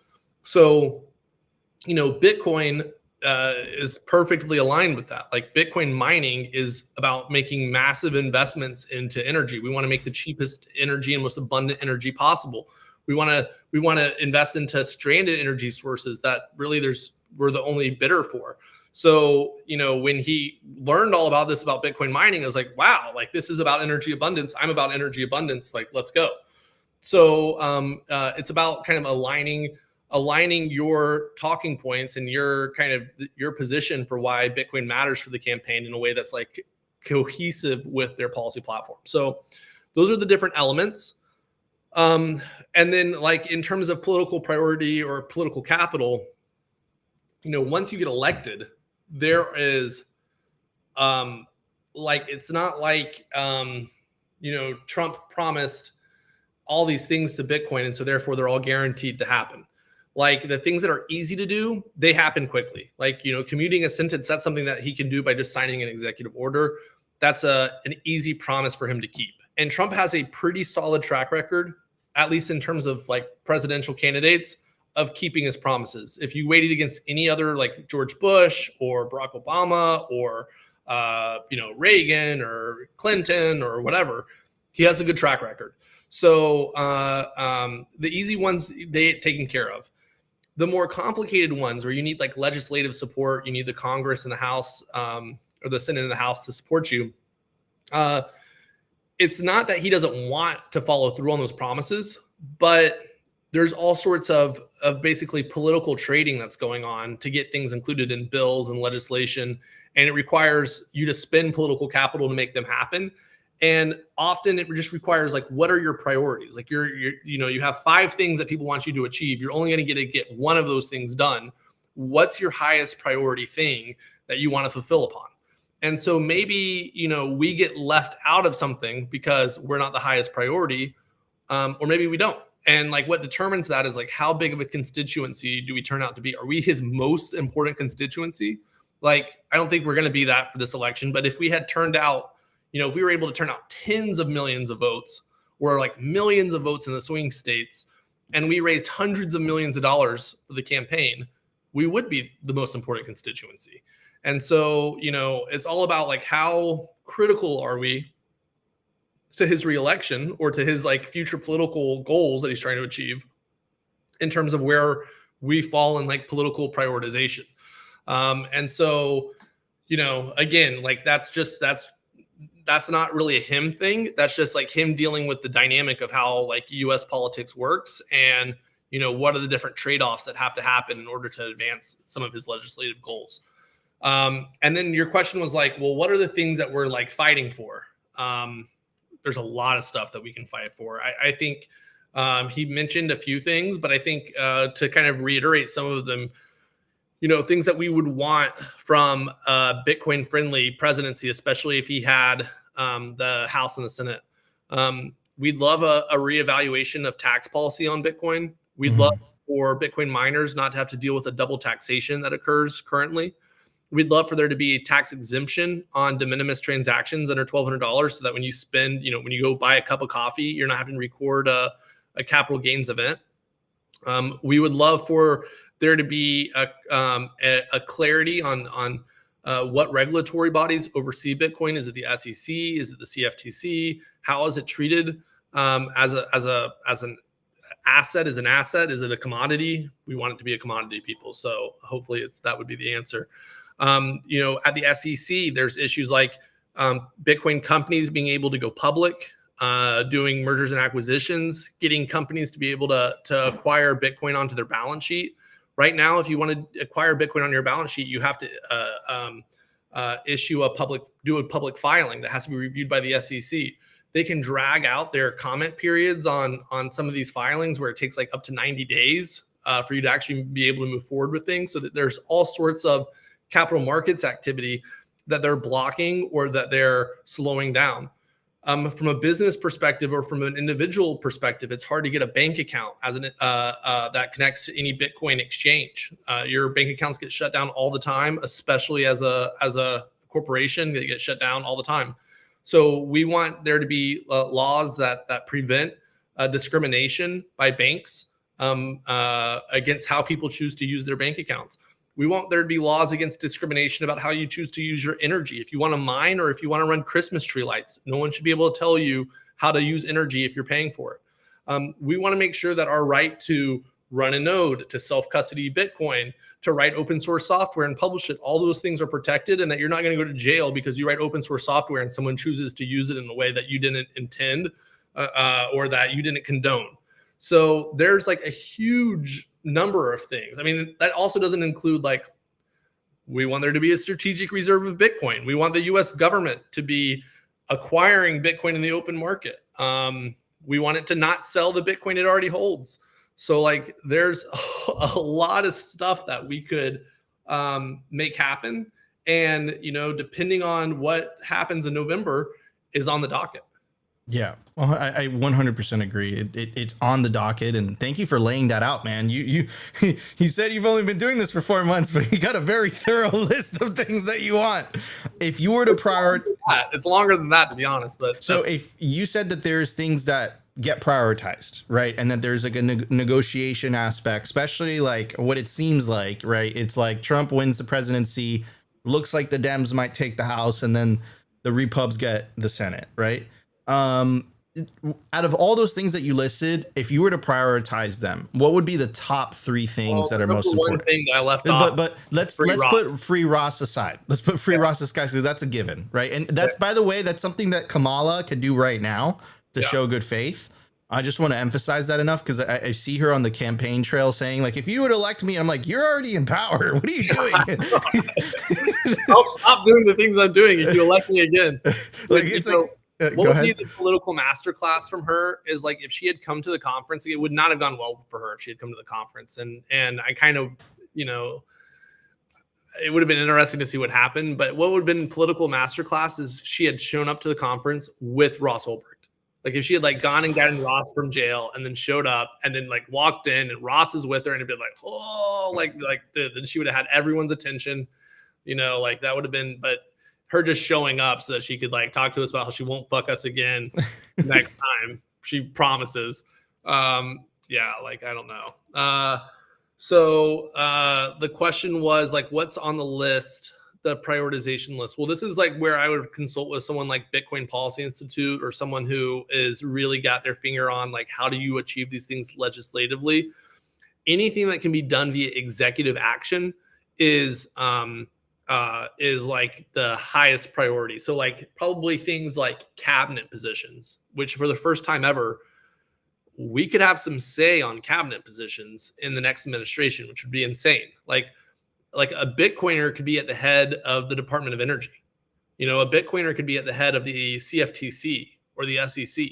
So, Bitcoin is perfectly aligned with that. Like Bitcoin mining is about making massive investments into energy. We want to make the cheapest energy and most abundant energy possible. We want to invest into stranded energy sources that really we're the only bidder for. So, when he learned all about this about Bitcoin mining, I was like, wow, like this is about energy abundance. I'm about energy abundance. Like, let's go. So it's about kind of aligning your talking points and your position for why Bitcoin matters for the campaign in a way that's like cohesive with their policy platform. So those are the different elements. And then like in terms of political priority or political capital, once you get elected, there is it's not like Trump promised all these things to Bitcoin and so therefore they're all guaranteed to happen. Like the things that are easy to do, they happen quickly. Like, commuting a sentence, that's something that he can do by just signing an executive order. That's an easy promise for him to keep. And Trump has a pretty solid track record, at least in terms of like presidential candidates, of keeping his promises. If you weighted against any other like George Bush or Barack Obama or Reagan or Clinton or whatever, he has a good track record. So the easy ones, they get taken care of. The more complicated ones where you need like legislative support, you need the Congress and the House or the Senate and the House to support you. It's not that he doesn't want to follow through on those promises, but there's all sorts of basically political trading that's going on to get things included in bills and legislation. And it requires you to spend political capital to make them happen. And often it just requires like, what are your priorities? Like you have 5 things that people want you to achieve. You're only going to get one of those things done. What's your highest priority thing that you want to fulfill upon? And so maybe, we get left out of something because we're not the highest priority, or maybe we don't. And like what determines that is like, how big of a constituency do we turn out to be? Are we his most important constituency? Like, I don't think we're going to be that for this election, but if we had turned out, if we were able to turn out tens of millions of votes or like millions of votes in the swing states, and we raised hundreds of millions of dollars for the campaign, we would be the most important constituency. And so, it's all about like, how critical are we to his reelection or to his like future political goals that he's trying to achieve in terms of where we fall in like political prioritization. And so, again, like that's not really a him thing. That's just like him dealing with the dynamic of how like US politics works and, what are the different trade-offs that have to happen in order to advance some of his legislative goals. And then your question was like, well, what are the things that we're like fighting for? There's a lot of stuff that we can fight for. I think he mentioned a few things, but I think to kind of reiterate some of them, things that we would want from a Bitcoin-friendly presidency, especially if he had the House and the Senate. We'd love a reevaluation of tax policy on Bitcoin. We'd love for Bitcoin miners not to have to deal with a double taxation that occurs currently. We'd love for there to be a tax exemption on de minimis transactions under $1,200 so that when you spend, when you go buy a cup of coffee, you're not having to record a capital gains event. We would love for there to be a clarity on what regulatory bodies oversee Bitcoin. Is it the SEC? Is it the CFTC? How is it treated as an asset? Is an asset? Is it a commodity? We want it to be a commodity, people. So hopefully that would be the answer. At the SEC, there's issues like Bitcoin companies being able to go public, doing mergers and acquisitions, getting companies to be able to acquire Bitcoin onto their balance sheet. Right now, if you want to acquire Bitcoin on your balance sheet, you have to do a public filing that has to be reviewed by the SEC. They can drag out their comment periods on some of these filings where it takes like up to 90 days for you to actually be able to move forward with things. So that there's all sorts of capital markets activity that they're blocking or that they're slowing down. From a business perspective or from an individual perspective, it's hard to get a bank account as an that connects to any Bitcoin exchange. Your bank accounts get shut down all the time, especially as a corporation. They get shut down all the time. So we want there to be laws that prevent discrimination by banks against how people choose to use their bank accounts. We want there to be laws against discrimination about how you choose to use your energy. If you want to mine or if you want to run Christmas tree lights, no one should be able to tell you how to use energy if you're paying for it. We want to make sure that our right to run a node, to self-custody Bitcoin, to write open source software and publish it, all those things are protected, and that you're not going to go to jail because you write open source software and someone chooses to use it in a way that you didn't intend or that you didn't condone. So there's like a huge number of things. I mean, that also doesn't include like, we want there to be a strategic reserve of Bitcoin. We want the US government to be acquiring Bitcoin in the open market. We want it to not sell the Bitcoin it already holds. So like there's a lot of stuff that we could make happen. And, you know, depending on what happens in November is on the docket. Yeah, well, I 100% agree. It's on the docket, and thank you for laying that out, man. You said you've only been doing this for 4 months, but you got a very thorough list of things that you want. If you were to prioritize, it's longer than that, to be honest. But so if you said that there's things that get prioritized, right, and that there's like a negotiation aspect, especially like what it seems like, right? It's like Trump wins the presidency, looks like the Dems might take the House, and then the Repubs get the Senate, right? Out of all those things that you listed, if you were to prioritize them, what would be the top 3 things that are most important? One thing that I left off, but let's put free Ross aside. Let's put free Ross aside because that's a given, right? And that's, by the way, that's something that Kamala could do right now to show good faith. I just want to emphasize that enough because I see her on the campaign trail saying, like, if you would elect me, I'm like, you're already in power. What are you doing? I'll stop doing the things I'm doing if you elect me again. Like, it's like, what would be the political masterclass from her is like if she had come to the conference, it would not have gone well for her if she had come to the conference. And I kind of, you know, it would have been interesting to see what happened. But what would have been political masterclass is she had shown up to the conference with Ross Ulbricht. Like if she had like gone and gotten Ross from jail and then showed up and then like walked in and Ross is with her and it'd be like, oh, then she would have had everyone's attention, you know, like that would have been, but her just showing up so that she could like talk to us about how she won't fuck us again next time. She promises. Yeah, like, I don't know. So the question was like, what's on the list, the prioritization list? Well, this is like where I would consult with someone like Bitcoin Policy Institute or someone who is really got their finger on like, how do you achieve these things legislatively? Anything that can be done via executive action is like the highest priority. So like probably things like cabinet positions, which for the first time ever, we could have some say on cabinet positions in the next administration, which would be insane. Like a Bitcoiner could be at the head of the Department of Energy. You know, a Bitcoiner could be at the head of the CFTC or the SEC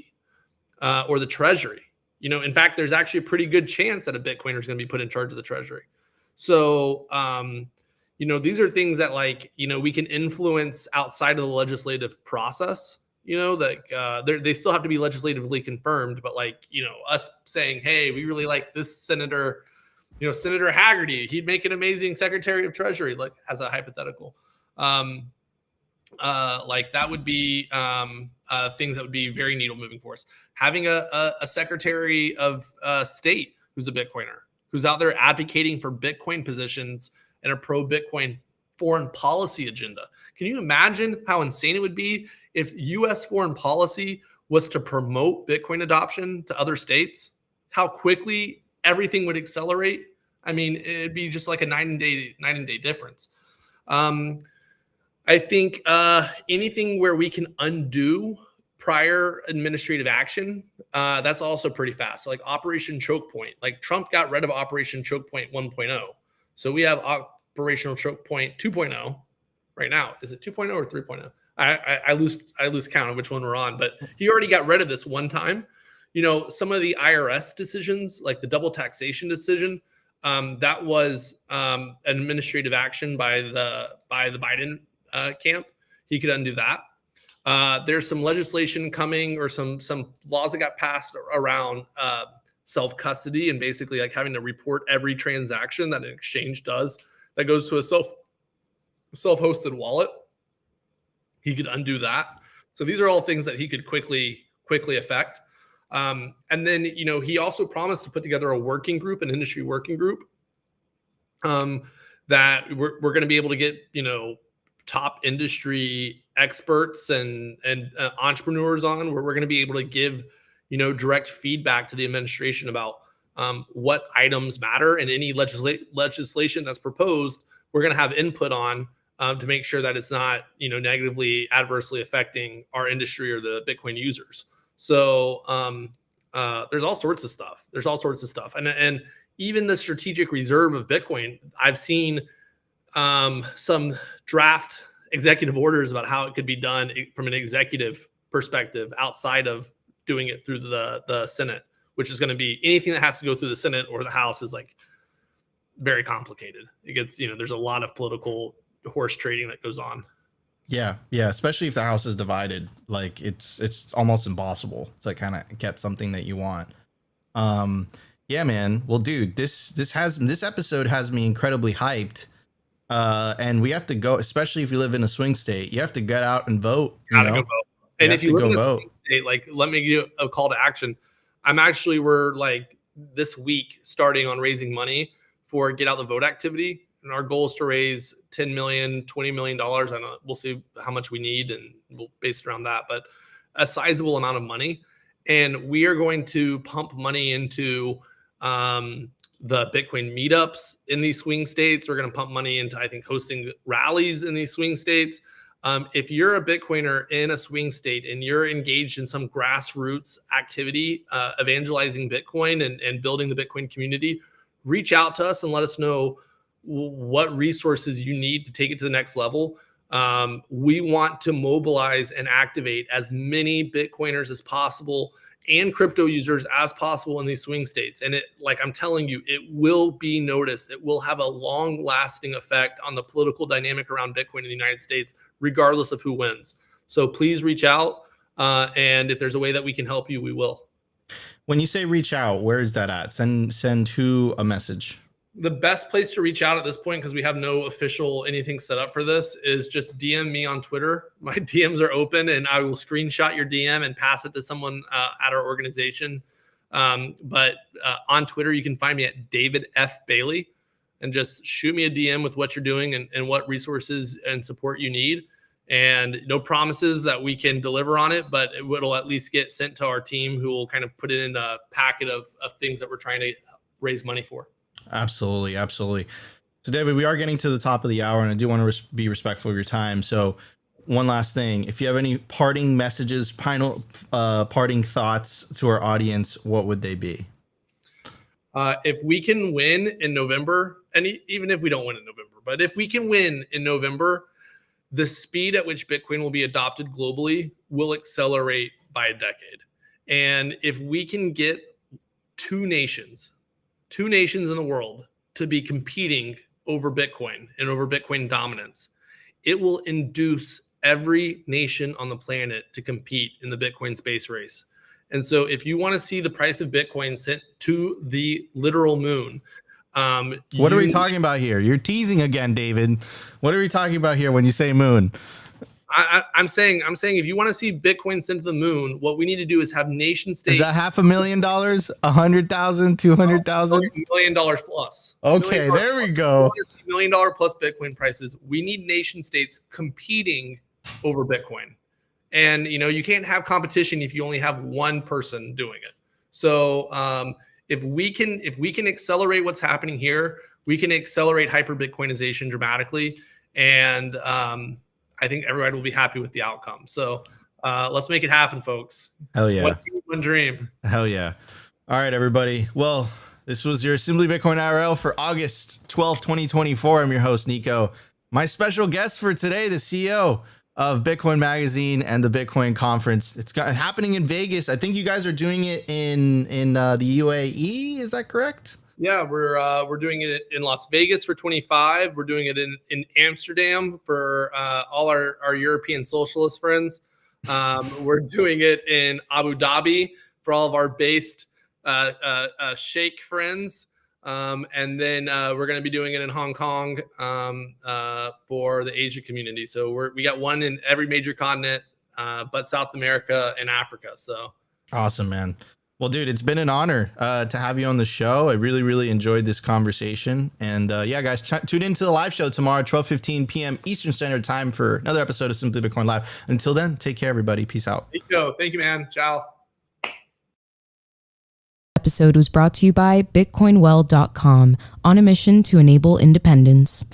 or the Treasury. You know, in fact, there's actually a pretty good chance that a Bitcoiner is going to be put in charge of the Treasury. So, you know, these are things that like, you know, we can influence outside of the legislative process, you know, like they still have to be legislatively confirmed. But like, you know, us saying, hey, we really like this senator, you know, Senator Haggerty, he'd make an amazing Secretary of Treasury, like as a hypothetical. Like that would be things that would be very needle moving for us. Having a Secretary of State who's a Bitcoiner, who's out there advocating for Bitcoin positions and a pro-Bitcoin foreign policy agenda. Can you imagine how insane it would be if U.S. foreign policy was to promote Bitcoin adoption to other states? How quickly everything would accelerate? I mean, it'd be just like a night and day difference. I think anything where we can undo prior administrative action, that's also pretty fast. So like Operation Choke Point, like Trump got rid of Operation Choke Point 1.0. So we have Operational Choke Point 2.0 right now. Is it 2.0 or 3.0? I lose count of which one we're on, but he already got rid of this one time. You know, some of the IRS decisions, like the double taxation decision, that was an administrative action by the Biden camp. He could undo that. There's some legislation coming, or some laws that got passed around self custody, and basically like having to report every transaction that an exchange does that goes to a self-hosted wallet. He could undo that. So these are all things that he could quickly affect. And then, he also promised to put together a working group, an industry working group, that we're going to be able to get, top industry experts and entrepreneurs on, where we're going to be able to give, direct feedback to the administration about what items matter, and any legislation that's proposed, we're going to have input on, to make sure that it's not, negatively, adversely affecting our industry or the Bitcoin users. So there's all sorts of stuff. And even the strategic reserve of Bitcoin, I've seen some draft executive orders about how it could be done from an executive perspective, outside of doing it through the Senate, which is going to be anything that has to go through the Senate or the House is like very complicated. It gets, there's a lot of political horse trading that goes on. Yeah, especially if the House is divided, like it's almost impossible to kind of get something that you want. Yeah, man. Well, dude, this episode has me incredibly hyped. And we have to go, especially if you live in a swing state, you have to get out and vote. Go vote. And if you live in a swing state, like, let me give you a call to action. We're like this week starting on raising money for Get Out the Vote activity. And our goal is to raise $10 million, $20 million. I don't know, we'll see how much we need, and we'll base it around that, but a sizable amount of money. And we are going to pump money into the Bitcoin meetups in these swing states. We're going to pump money into, I think, hosting rallies in these swing states. If you're a Bitcoiner in a swing state and you're engaged in some grassroots activity, evangelizing Bitcoin and building the Bitcoin community, reach out to us and let us know what resources you need to take it to the next level. We want to mobilize and activate as many Bitcoiners as possible and crypto users as possible in these swing states. And I'm telling you, it will be noticed. It will have a long lasting effect on the political dynamic around Bitcoin in the United States, regardless of who wins. So please reach out. And if there's a way that we can help you, we will. When you say reach out, where is that at? Send who a message? The best place to reach out at this point, because we have no official anything set up for this, is just DM me on Twitter. My DMs are open, and I will screenshot your DM and pass it to someone at our organization. But on Twitter, you can find me at David F. Bailey, and just shoot me a DM with what you're doing and what resources and support you need. And no promises that we can deliver on it, but it'll at least get sent to our team, who will kind of put it in a packet of things that we're trying to raise money for. Absolutely. So, David, we are getting to the top of the hour, and I do want to be respectful of your time. So, one last thing: if you have any parting messages, parting thoughts to our audience, what would they be? If we can win in November, and even if we don't win in November, but if we can win in November, the speed at which Bitcoin will be adopted globally will accelerate by a decade. And if we can get two nations in the world to be competing over Bitcoin and over Bitcoin dominance, it will induce every nation on the planet to compete in the Bitcoin space race. And so if you want to see the price of Bitcoin sent to the literal moon, what are we talking about here? You're teasing again, David. What are we talking about here when you say moon? I'm saying if you want to see Bitcoin sent to the moon, what we need to do is have nation states. Is that $500,000, 100,000, 200,000? $1 million plus. Okay, there we go. $1 million plus Bitcoin prices. We need nation states competing over Bitcoin. And you can't have competition if you only have one person doing it. So if we can accelerate what's happening here, we can accelerate hyper Bitcoinization dramatically. And I think everybody will be happy with the outcome. So let's make it happen, folks. Hell yeah. One team, one dream. Hell yeah. All right, everybody. Well, this was your Simply Bitcoin IRL for August 12th, 2024. I'm your host, Nico. My special guest for today, the CEO of Bitcoin Magazine and the Bitcoin Conference. It's happening in Vegas. I think you guys are doing it in the UAE. Is that correct? Yeah, we're doing it in Las Vegas for 25. We're doing it in Amsterdam for all our European socialist friends. We're doing it in Abu Dhabi for all of our based Sheikh friends. And then we're going to be doing it in Hong Kong for the Asia community. So we got one in every major continent, but South America and Africa. So awesome, man. Well, dude, it's been an honor to have you on the show. I really, really enjoyed this conversation. And yeah, guys, tune into the live show tomorrow, 12:15 p.m. Eastern Standard Time for another episode of Simply Bitcoin Live. Until then, take care, everybody. Peace out. Nico, thank you, man. Ciao. Episode was brought to you by BitcoinWell.com, on a mission to enable independence.